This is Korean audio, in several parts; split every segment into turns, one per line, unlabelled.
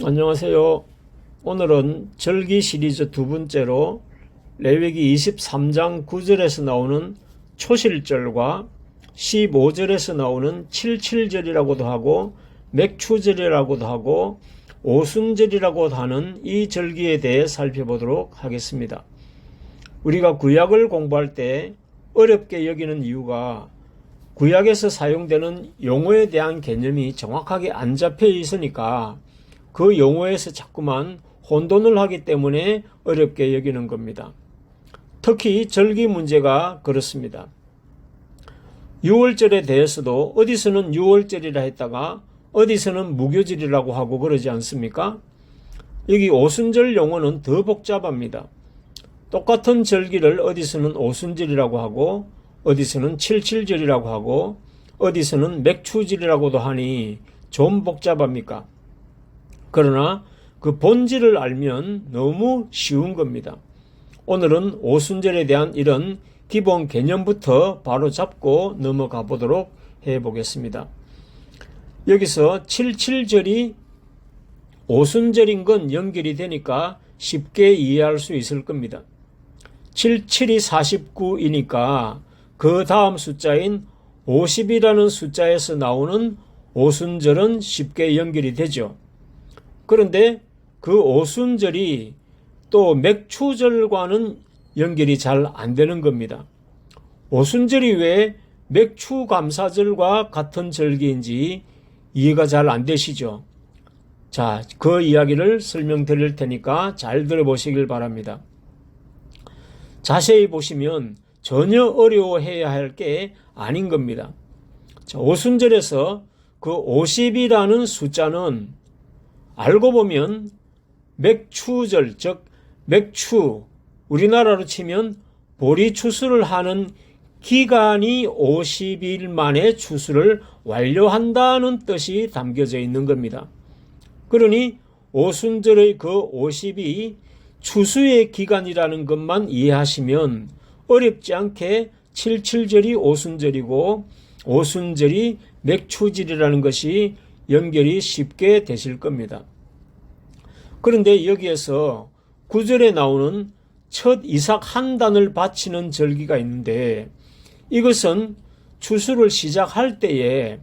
안녕하세요. 오늘은 절기 시리즈 두 번째로 레위기 23장 9절에서 나오는 초실절과 15절에서 나오는 칠칠절이라고도 하고 맥추절이라고도 하고 오순절이라고도 하는 이 절기에 대해 살펴보도록 하겠습니다. 우리가 구약을 공부할 때 어렵게 여기는 이유가 구약에서 사용되는 용어에 대한 개념이 정확하게 안 잡혀 있으니까 그 용어에서 자꾸만 혼돈을 하기 때문에 어렵게 여기는 겁니다. 특히 절기 문제가 그렇습니다. 6월절에 대해서도 어디서는 6월절이라 했다가 어디서는 무교절이라고 하고 그러지 않습니까? 여기 오순절 용어는 더 복잡합니다. 똑같은 절기를 어디서는 오순절이라고 하고 어디서는 칠칠절이라고 하고 어디서는 맥추절이라고도 하니 좀 복잡합니까? 그러나 그 본질을 알면 너무 쉬운 겁니다. 오늘은 오순절에 대한 이런 기본 개념부터 바로 잡고 넘어가 보도록 해보겠습니다. 여기서 칠칠절이 오순절인 건 연결이 되니까 쉽게 이해할 수 있을 겁니다. 77이 49이니까 그 다음 숫자인 50이라는 숫자에서 나오는 오순절은 쉽게 연결이 되죠. 그런데 그 오순절이 또 맥추절과는 연결이 잘 안 되는 겁니다. 오순절이 왜 맥추감사절과 같은 절기인지 이해가 잘 안 되시죠? 자, 그 이야기를 설명드릴 테니까 잘 들어보시길 바랍니다. 자세히 보시면 전혀 어려워해야 할 게 아닌 겁니다. 자, 오순절에서 그 50이라는 숫자는 알고 보면 맥추절, 즉 맥추, 우리나라로 치면 보리 추수를 하는 기간이 50일 만에 추수를 완료한다는 뜻이 담겨져 있는 겁니다. 그러니 오순절의 그 50이 추수의 기간이라는 것만 이해하시면 어렵지 않게 칠칠절이 오순절이고 오순절이 맥추절이라는 것이 연결이 쉽게 되실 겁니다. 그런데 여기에서 9절에 나오는 첫 이삭 한 단을 바치는 절기가 있는데 이것은 추수를 시작할 때에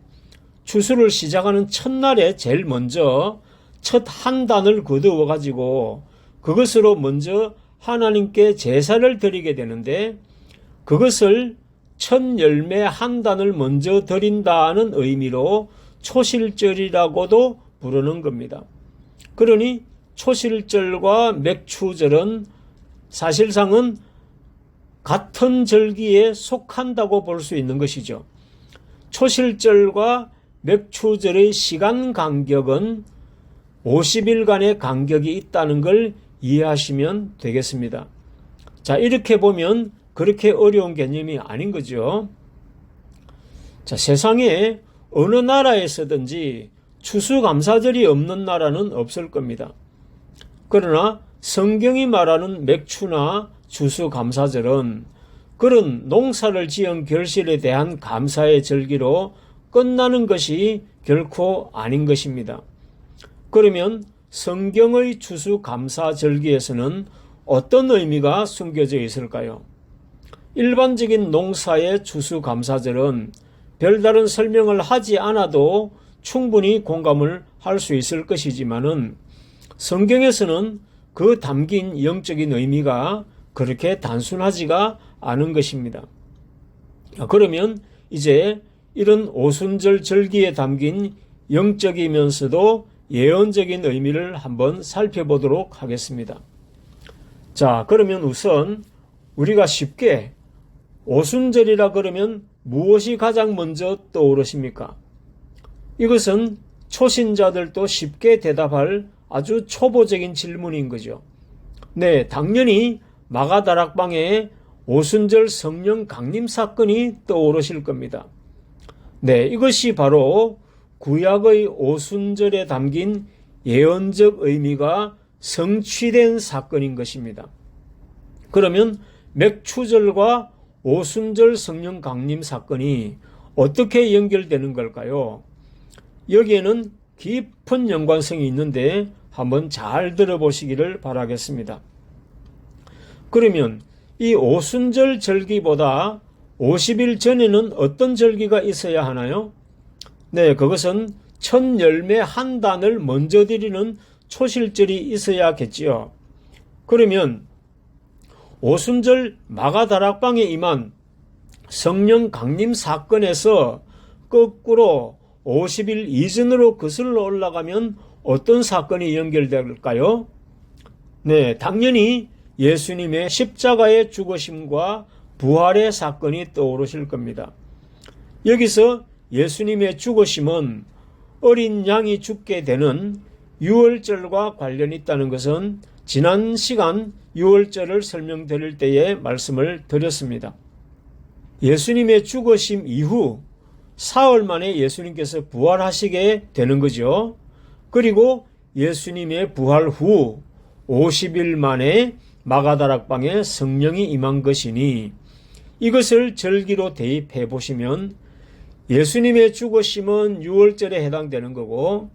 추수를 시작하는 첫날에 제일 먼저 첫 한 단을 거두어 가지고 그것으로 먼저 하나님께 제사를 드리게 되는데 그것을 첫 열매 한 단을 먼저 드린다는 의미로 초실절이라고도 부르는 겁니다. 그러니 초실절과 맥추절은 사실상은 같은 절기에 속한다고 볼 수 있는 것이죠. 초실절과 맥추절의 시간 간격은 50일간의 간격이 있다는 걸 이해하시면 되겠습니다. 자, 이렇게 보면 그렇게 어려운 개념이 아닌 거죠. 자, 세상에 어느 나라에서든지 추수감사절이 없는 나라는 없을 겁니다. 그러나 성경이 말하는 맥추나 추수감사절은 그런 농사를 지은 결실에 대한 감사의 절기로 끝나는 것이 결코 아닌 것입니다. 그러면 성경의 추수감사절기에서는 어떤 의미가 숨겨져 있을까요? 일반적인 농사의 추수감사절은 별다른 설명을 하지 않아도 충분히 공감을 할 수 있을 것이지만은 성경에서는 그 담긴 영적인 의미가 그렇게 단순하지가 않은 것입니다. 그러면 이제 이런 오순절 절기에 담긴 영적이면서도 예언적인 의미를 한번 살펴보도록 하겠습니다. 자, 그러면 우선 우리가 쉽게 오순절이라 그러면 무엇이 가장 먼저 떠오르십니까? 이것은 초신자들도 쉽게 대답할 아주 초보적인 질문인 거죠. 네, 당연히 마가다락방에 오순절 성령 강림 사건이 떠오르실 겁니다. 네, 이것이 바로 구약의 오순절에 담긴 예언적 의미가 성취된 사건인 것입니다. 그러면 맥추절과 오순절 성령 강림 사건이 어떻게 연결되는 걸까요? 여기에는 깊은 연관성이 있는데 한번 잘 들어보시기를 바라겠습니다. 그러면 이 오순절 절기보다 50일 전에는 어떤 절기가 있어야 하나요? 네, 그것은 첫 열매 한 단을 먼저 드리는 초실절이 있어야겠지요. 그러면 오순절 마가다락방에 임한 성령 강림 사건에서 거꾸로 50일 이전으로 거슬러 올라가면 어떤 사건이 연결될까요? 네, 당연히 예수님의 십자가의 죽으심과 부활의 사건이 떠오르실 겁니다. 여기서 예수님의 죽으심은 어린 양이 죽게 되는 유월절과 관련이 있다는 것은 지난 시간 유월절을 설명드릴 때에 말씀을 드렸습니다. 예수님의 죽으심 이후 사흘 만에 예수님께서 부활하시게 되는 거죠. 그리고 예수님의 부활 후 50일 만에 마가다락방에 성령이 임한 것이니 이것을 절기로 대입해 보시면 예수님의 죽으심은 유월절에 해당되는 거고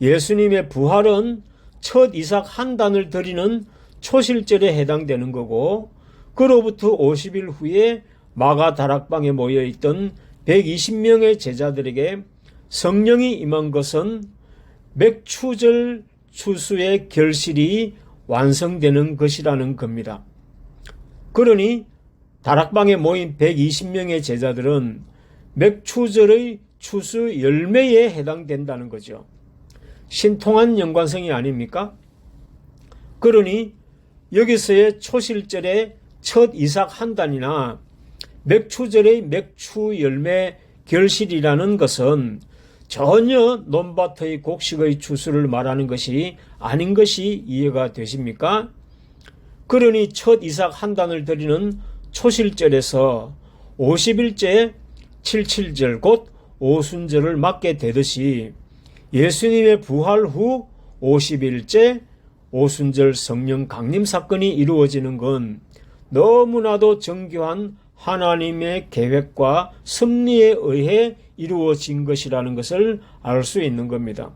예수님의 부활은 첫 이삭 한 단을 드리는 초실절에 해당되는 거고 그로부터 50일 후에 마가다락방에 모여있던 120명의 제자들에게 성령이 임한 것은 맥추절 추수의 결실이 완성되는 것이라는 겁니다. 그러니 다락방에 모인 120명의 제자들은 맥추절의 추수 열매에 해당된다는 거죠. 신통한 연관성이 아닙니까? 그러니 여기서의 초실절의 첫 이삭 한 단이나 맥추절의 맥추 열매 결실이라는 것은 전혀 논밭의 곡식의 추수를 말하는 것이 아닌 것이 이해가 되십니까? 그러니 첫 이삭 한 단을 드리는 초실절에서 50일째 77절 곧 오순절을 맞게 되듯이 예수님의 부활 후 50일째 오순절 성령 강림 사건이 이루어지는 건 너무나도 정교한 하나님의 계획과 섭리에 의해 이루어진 것이라는 것을 알 수 있는 겁니다.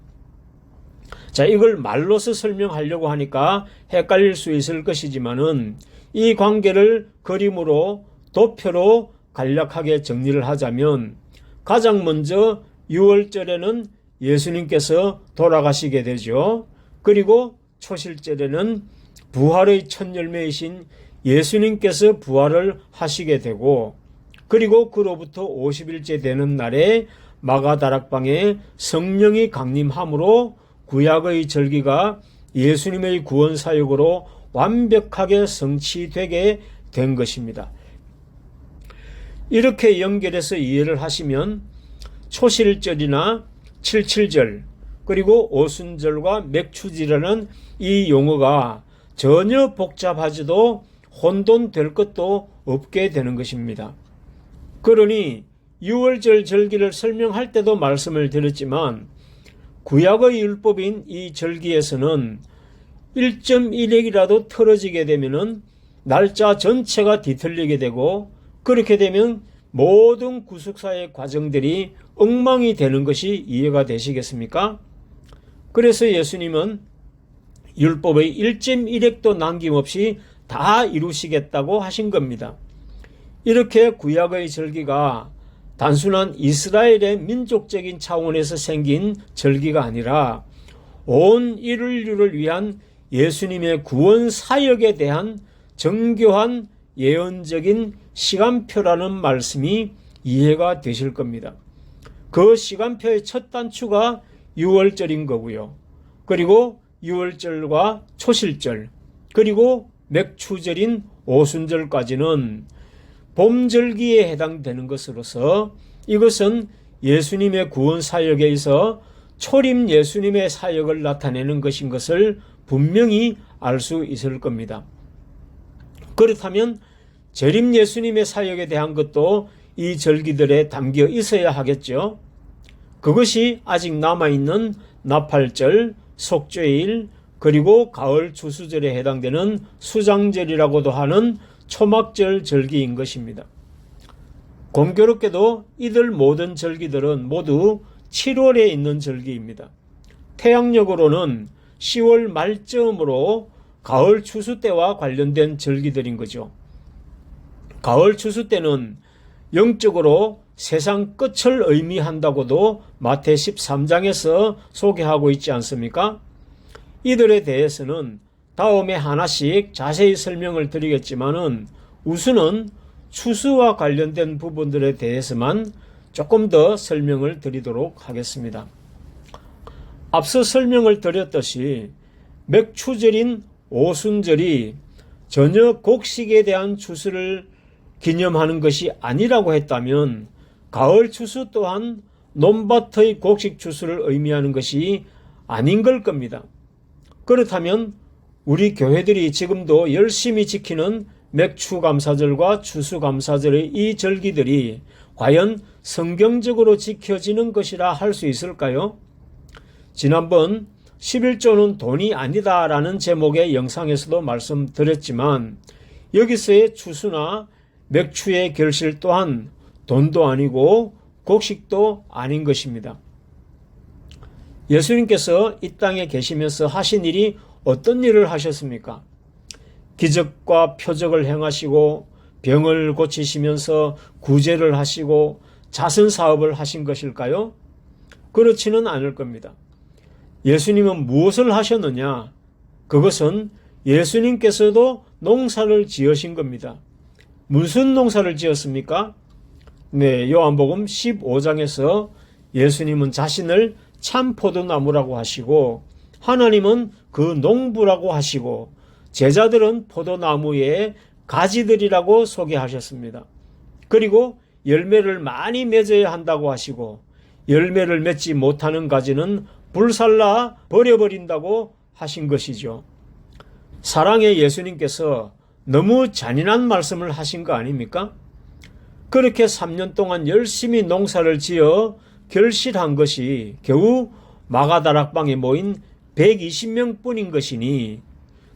자, 이걸 말로서 설명하려고 하니까 헷갈릴 수 있을 것이지만은 이 관계를 그림으로 도표로 간략하게 정리를 하자면 가장 먼저 6월절에는 예수님께서 돌아가시게 되죠. 그리고 초실절에는 부활의 첫 열매이신 예수님께서 부활을 하시게 되고 그리고 그로부터 50일째 되는 날에 마가다락방에 성령이 강림함으로 구약의 절기가 예수님의 구원 사역으로 완벽하게 성취되게 된 것입니다. 이렇게 연결해서 이해를 하시면 초실절이나 칠칠절 그리고 오순절과 맥추절이라는 이 용어가 전혀 복잡하지도 혼돈될 것도 없게 되는 것입니다. 그러니 6월절 절기를 설명할 때도 말씀을 드렸지만 구약의 율법인 이 절기에서는 1.1핵이라도 틀어지게 되면 날짜 전체가 뒤틀리게 되고 그렇게 되면 모든 구속사의 과정들이 엉망이 되는 것이 이해가 되시겠습니까? 그래서 예수님은 율법의 1.1핵도 남김없이 다 이루시겠다고 하신 겁니다. 이렇게 구약의 절기가 단순한 이스라엘의 민족적인 차원에서 생긴 절기가 아니라 온 인류를 위한 예수님의 구원 사역에 대한 정교한 예언적인 시간표라는 말씀이 이해가 되실 겁니다. 그 시간표의 첫 단추가 6월절인 거고요. 그리고 6월절과 초실절 그리고 맥추절인 오순절까지는 봄절기에 해당되는 것으로서 이것은 예수님의 구원 사역에 있어 초림 예수님의 사역을 나타내는 것인 것을 분명히 알 수 있을 겁니다. 그렇다면 재림 예수님의 사역에 대한 것도 이 절기들에 담겨 있어야 하겠죠. 그것이 아직 남아있는 나팔절, 속죄일, 그리고 가을 추수절에 해당되는 수장절이라고도 하는 초막절 절기인 것입니다. 공교롭게도 이들 모든 절기들은 모두 7월에 있는 절기입니다. 태양력으로는 10월 말쯤으로 가을 추수 때와 관련된 절기들인 거죠. 가을 추수 때는 영적으로 세상 끝을 의미한다고도 마태 13장에서 소개하고 있지 않습니까? 이들에 대해서는 다음에 하나씩 자세히 설명을 드리겠지만은 우선은 추수와 관련된 부분들에 대해서만 조금 더 설명을 드리도록 하겠습니다. 앞서 설명을 드렸듯이 맥추절인 오순절이 전혀 곡식에 대한 추수를 기념하는 것이 아니라고 했다면 가을 추수 또한 논밭의 곡식 추수를 의미하는 것이 아닌 걸 겁니다. 그렇다면 우리 교회들이 지금도 열심히 지키는 맥추감사절과 추수감사절의 이 절기들이 과연 성경적으로 지켜지는 것이라 할 수 있을까요? 지난번 11조는 돈이 아니다 라는 제목의 영상에서도 말씀드렸지만 여기서의 추수나 맥추의 결실 또한 돈도 아니고 곡식도 아닌 것입니다. 예수님께서 이 땅에 계시면서 하신 일이 어떤 일을 하셨습니까? 기적과 표적을 행하시고 병을 고치시면서 구제를 하시고 자선사업을 하신 것일까요? 그렇지는 않을 겁니다. 예수님은 무엇을 하셨느냐? 그것은 예수님께서도 농사를 지으신 겁니다. 무슨 농사를 지었습니까? 네, 요한복음 15장에서 예수님은 자신을 참 포도나무라고 하시고 하나님은 그 농부라고 하시고 제자들은 포도나무의 가지들이라고 소개하셨습니다. 그리고 열매를 많이 맺어야 한다고 하시고 열매를 맺지 못하는 가지는 불살라 버려버린다고 하신 것이죠. 사랑의 예수님께서 너무 잔인한 말씀을 하신 거 아닙니까? 그렇게 3년 동안 열심히 농사를 지어 결실한 것이 겨우 마가다락방에 모인 120명 뿐인 것이니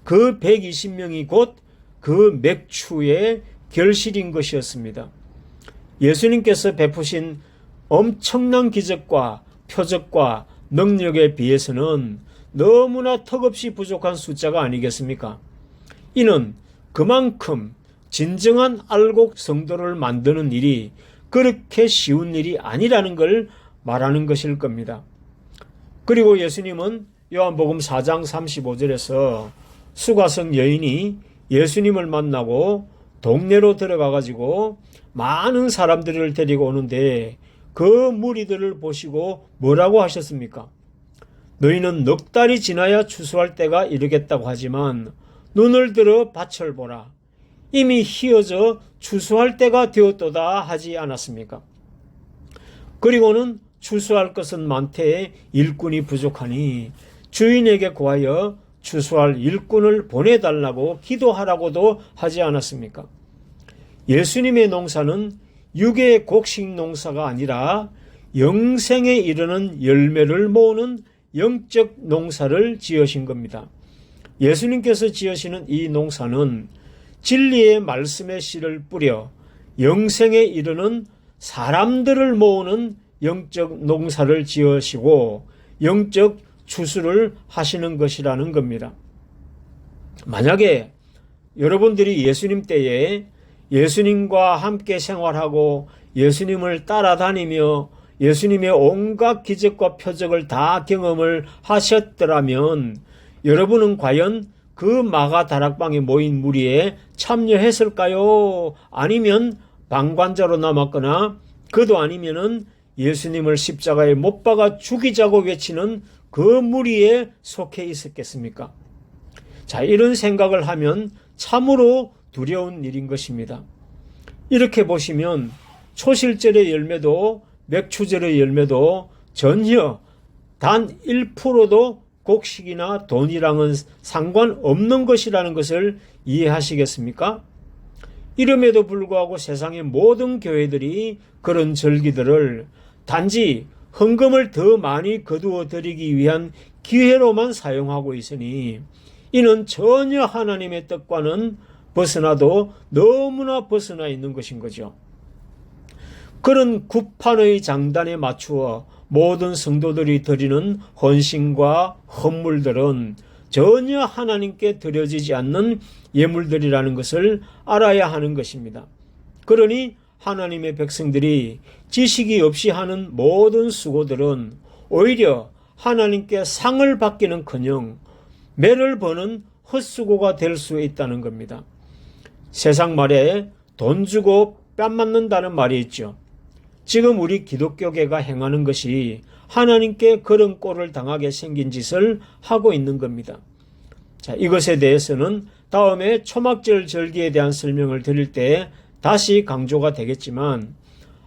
그 120명이 곧 그 맥추의 결실인 것이었습니다. 예수님께서 베푸신 엄청난 기적과 표적과 능력에 비해서는 너무나 턱없이 부족한 숫자가 아니겠습니까? 이는 그만큼 진정한 알곡 성도를 만드는 일이 그렇게 쉬운 일이 아니라는 걸 말하는 것일 겁니다. 그리고 예수님은 요한복음 4장 35절에서 수가성 여인이 예수님을 만나고 동네로 들어가 가지고 많은 사람들을 데리고 오는데 그 무리들을 보시고 뭐라고 하셨습니까? 너희는 넉 달이 지나야 추수할 때가 이르겠다고 하지만 눈을 들어 밭을 보라. 이미 희어져 추수할 때가 되었도다 하지 않았습니까? 그리고는 추수할 것은 많되 일꾼이 부족하니 주인에게 구하여 추수할 일꾼을 보내달라고 기도하라고도 하지 않았습니까? 예수님의 농사는 육의 곡식 농사가 아니라 영생에 이르는 열매를 모으는 영적 농사를 지으신 겁니다. 예수님께서 지으시는 이 농사는 진리의 말씀의 씨를 뿌려 영생에 이르는 사람들을 모으는 영적 농사를 지으시고 영적 추수를 하시는 것이라는 겁니다. 만약에 여러분들이 예수님 때에 예수님과 함께 생활하고 예수님을 따라다니며 예수님의 온갖 기적과 표적을 다 경험을 하셨더라면 여러분은 과연 그 마가 다락방에 모인 무리에 참여했을까요? 아니면 방관자로 남았거나 그도 아니면은 예수님을 십자가에 못 박아 죽이자고 외치는 그 무리에 속해 있었겠습니까? 자, 이런 생각을 하면 참으로 두려운 일인 것입니다. 이렇게 보시면 초실절의 열매도 맥추절의 열매도 전혀 단 1%도 곡식이나 돈이랑은 상관없는 것이라는 것을 이해하시겠습니까? 이름에도 불구하고 세상의 모든 교회들이 그런 절기들을 단지 헌금을 더 많이 거두어 드리기 위한 기회로만 사용하고 있으니 이는 전혀 하나님의 뜻과는 벗어나도 너무나 벗어나 있는 것인 거죠. 그런 구판의 장단에 맞추어 모든 성도들이 드리는 헌신과 헌물들은 전혀 하나님께 드려지지 않는 예물들이라는 것을 알아야 하는 것입니다. 그러니 하나님의 백성들이 지식이 없이 하는 모든 수고들은 오히려 하나님께 상을 받기는커녕 매를 버는 헛수고가 될 수 있다는 겁니다. 세상 말에 돈 주고 뺨 맞는다는 말이 있죠. 지금 우리 기독교계가 행하는 것이 하나님께 그런 꼴을 당하게 생긴 짓을 하고 있는 겁니다. 자, 이것에 대해서는 다음에 초막절 절기에 대한 설명을 드릴 때 다시 강조가 되겠지만,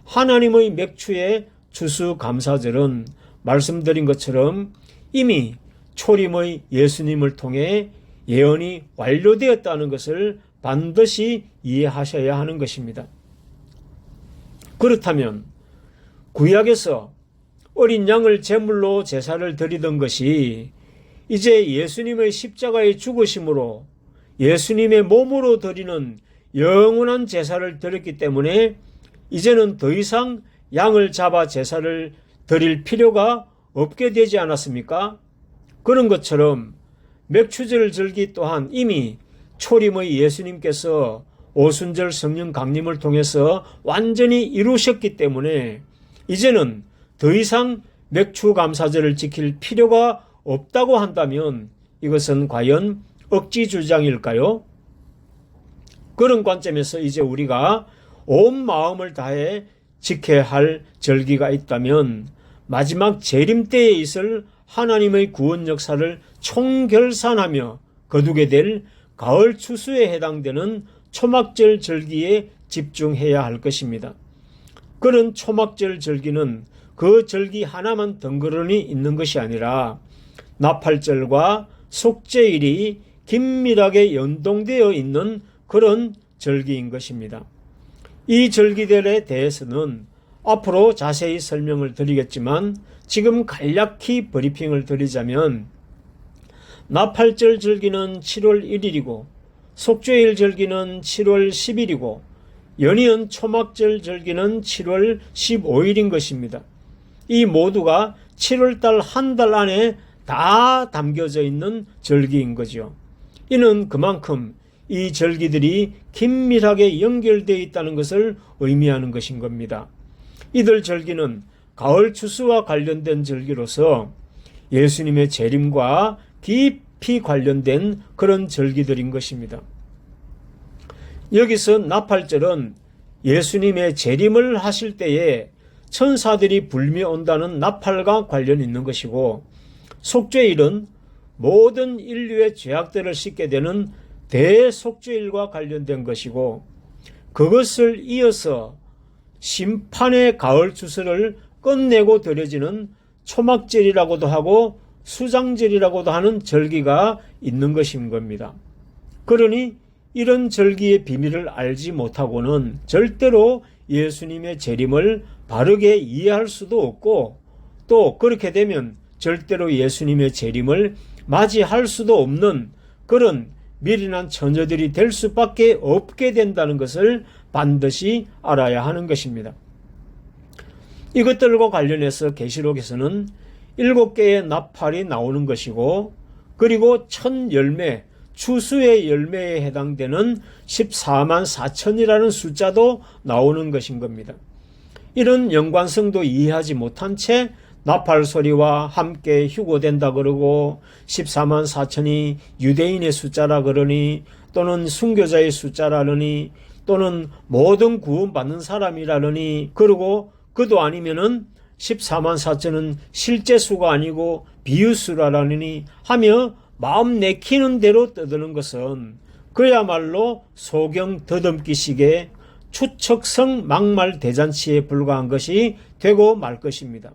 하나님의 맥추의 추수감사절은 말씀드린 것처럼 이미 초림의 예수님을 통해 예언이 완료되었다는 것을 반드시 이해하셔야 하는 것입니다. 그렇다면 구약에서 어린 양을 제물로 제사를 드리던 것이 이제 예수님의 십자가의 죽으심으로 예수님의 몸으로 드리는 영원한 제사를 드렸기 때문에 이제는 더 이상 양을 잡아 제사를 드릴 필요가 없게 되지 않았습니까? 그런 것처럼 맥추절 절기 또한 이미 초림의 예수님께서 오순절 성령 강림을 통해서 완전히 이루셨기 때문에 이제는 더 이상 맥추감사절을 지킬 필요가 없다고 한다면 이것은 과연 억지 주장일까요? 그런 관점에서 이제 우리가 온 마음을 다해 지켜야 할 절기가 있다면 마지막 재림 때에 있을 하나님의 구원 역사를 총결산하며 거두게 될 가을 추수에 해당되는 초막절 절기에 집중해야 할 것입니다. 그런 초막절 절기는 그 절기 하나만 덩그러니 있는 것이 아니라 나팔절과 속죄일이 긴밀하게 연동되어 있는 그런 절기인 것입니다. 이 절기들에 대해서는 앞으로 자세히 설명을 드리겠지만 지금 간략히 브리핑을 드리자면, 나팔절 절기는 7월 1일이고 속죄일 절기는 7월 10일이고 연이은 초막절 절기는 7월 15일인 것입니다. 이 모두가 7월달 한 달 안에 다 담겨져 있는 절기인 거죠. 이는 그만큼 이 절기들이 긴밀하게 연결되어 있다는 것을 의미하는 것인 겁니다. 이들 절기는 가을 추수와 관련된 절기로서 예수님의 재림과 깊이 관련된 그런 절기들인 것입니다. 여기서 나팔절은 예수님의 재림을 하실 때에 천사들이 불며 온다는 나팔과 관련이 있는 것이고, 속죄일은 모든 인류의 죄악들을 씻게 되는 대속죄일과 관련된 것이고, 그것을 이어서 심판의 가을 추수를 끝내고 드려지는 초막절이라고도 하고 수장절이라고도 하는 절기가 있는 것인 겁니다. 그러니 이런 절기의 비밀을 알지 못하고는 절대로 예수님의 재림을 바르게 이해할 수도 없고, 또 그렇게 되면 절대로 예수님의 재림을 맞이할 수도 없는 그런 미련한 처녀들이 될 수밖에 없게 된다는 것을 반드시 알아야 하는 것입니다. 이것들과 관련해서 계시록에서는 7개의 나팔이 나오는 것이고, 그리고 첫 열매, 추수의 열매에 해당되는 14만 4천이라는 숫자도 나오는 것인 겁니다. 이런 연관성도 이해하지 못한 채 나팔 소리와 함께 휴고된다 그러고 14만 4천이 유대인의 숫자라 그러니, 또는 순교자의 숫자라느니, 또는 모든 구원받는 사람이라느니, 그리고 그도 아니면은 14만 4천은 실제 수가 아니고 비유수라느니 하며 마음 내키는 대로 떠드는 것은 그야말로 소경 더듬기식의 추측성 막말 대잔치에 불과한 것이 되고 말 것입니다.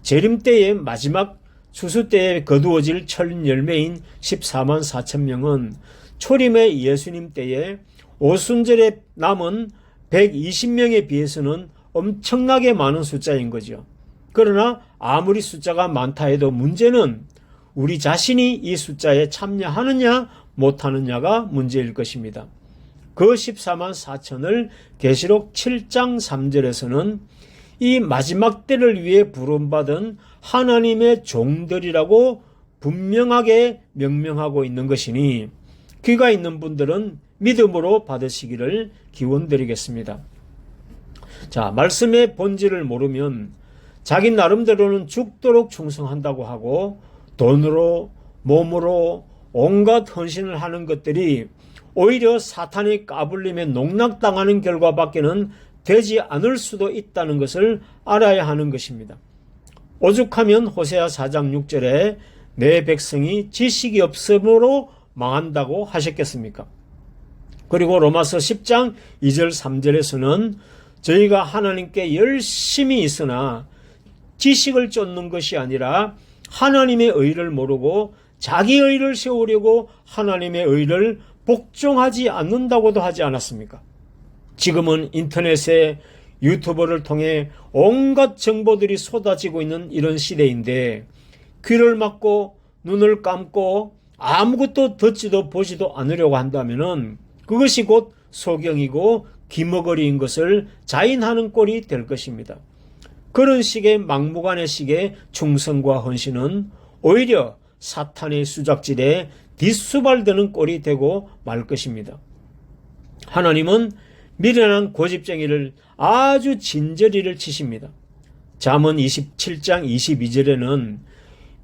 재림 때의 마지막 추수 때에 거두어질 첫 열매인 14만 4천 명은 초림의 예수님 때에 오순절에 남은 120명에 비해서는 엄청나게 많은 숫자인 거죠. 그러나 아무리 숫자가 많다 해도 문제는 우리 자신이 이 숫자에 참여하느냐 못하느냐가 문제일 것입니다. 그 14만 4천을 계시록 7장 3절에서는 이 마지막 때를 위해 부름받은 하나님의 종들이라고 분명하게 명명하고 있는 것이니 귀가 있는 분들은 믿음으로 받으시기를 기원드리겠습니다. 자, 말씀의 본질을 모르면 자기 나름대로는 죽도록 충성한다고 하고 돈으로 몸으로 온갖 헌신을 하는 것들이 오히려 사탄의 까불림에 농락당하는 결과밖에는 되지 않을 수도 있다는 것을 알아야 하는 것입니다. 오죽하면 호세아 4장 6절에 내 백성이 지식이 없음으로 망한다고 하셨겠습니까? 그리고 로마서 10장 2절 3절에서는 저희가 하나님께 열심히 있으나 지식을 쫓는 것이 아니라 하나님의 의를 모르고 자기 의를 세우려고 하나님의 의를 복종하지 않는다고도 하지 않았습니까? 지금은 인터넷에 유튜버를 통해 온갖 정보들이 쏟아지고 있는 이런 시대인데 귀를 막고 눈을 감고 아무것도 듣지도 보지도 않으려고 한다면 그것이 곧 소경이고 기머거리인 것을 자인하는 꼴이 될 것입니다. 그런 식의 막무가내 식의 충성과 헌신은 오히려 사탄의 수작질에 뒷수발드는 꼴이 되고 말 것입니다. 하나님은 미련한 고집쟁이를 아주 진저리를 치십니다. 잠언 27장 22절에는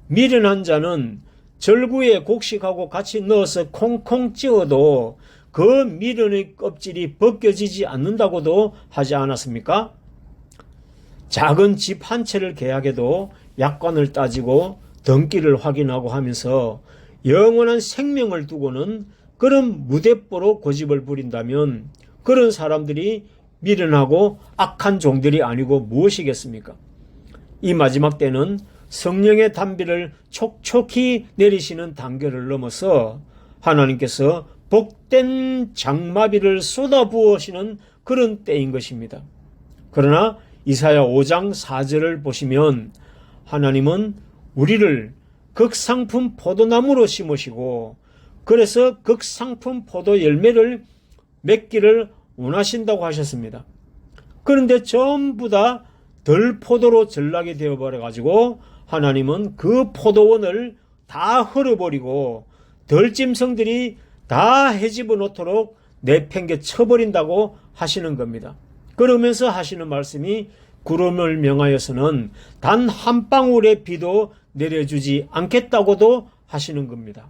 미련한 자는 절구에 곡식하고 같이 넣어서 콩콩 찌어도 그 미련의 껍질이 벗겨지지 않는다고도 하지 않았습니까? 작은 집 한 채를 계약해도 약관을 따지고 등기를 확인하고 하면서 영원한 생명을 두고는 그런 무대뽀로 고집을 부린다면 그런 사람들이 미련하고 악한 종들이 아니고 무엇이겠습니까? 이 마지막 때는 성령의 단비를 촉촉히 내리시는 단계를 넘어서 하나님께서 복된 장마비를 쏟아부으시는 그런 때인 것입니다. 그러나 이사야 5장 4절을 보시면 하나님은 우리를 극상품 포도나무로 심으시고 그래서 극상품 포도 열매를 맺기를 원하신다고 하셨습니다. 그런데 전부 다 덜 포도로 전락이 되어버려 가지고 하나님은 그 포도원을 다 헐어버리고 덜짐승들이 다 헤집어 놓도록 내팽개 쳐버린다고 하시는 겁니다. 그러면서 하시는 말씀이 구름을 명하여서는 단 한 방울의 비도 내려주지 않겠다고도 하시는 겁니다.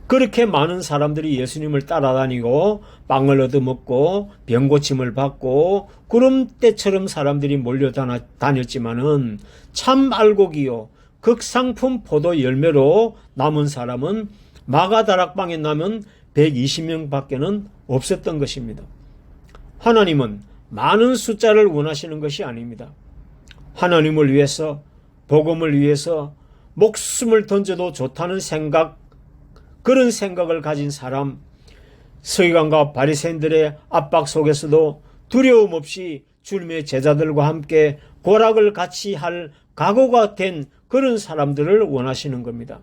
그렇게 많은 사람들이 예수님을 따라다니고 빵을 얻어먹고 병고침을 받고 구름대처럼 사람들이 몰려다녔지만은 참 알곡이요 극상품 포도 열매로 남은 사람은 마가다락방에 남은 120명 밖에는 없었던 것입니다. 하나님은 많은 숫자를 원하시는 것이 아닙니다. 하나님을 위해서 복음을 위해서 목숨을 던져도 좋다는 생각, 그런 생각을 가진 사람, 서기관과 바리새인들의 압박 속에서도 두려움 없이 주님의 제자들과 함께 고락을 같이 할 각오가 된 그런 사람들을 원하시는 겁니다.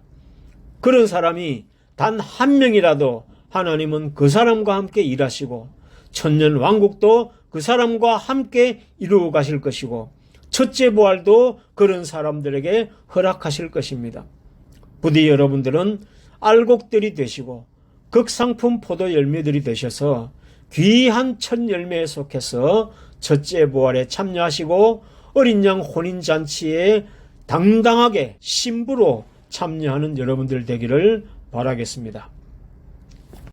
그런 사람이 단 한 명이라도 하나님은 그 사람과 함께 일하시고 천년 왕국도 그 사람과 함께 이루어 가실 것이고 첫째 부활도 그런 사람들에게 허락하실 것입니다. 부디 여러분들은 알곡들이 되시고 극상품 포도 열매들이 되셔서 귀한 첫 열매에 속해서 첫째 부활에 참여하시고 어린 양 혼인잔치에 당당하게 신부로 참여하는 여러분들 되기를 바라겠습니다.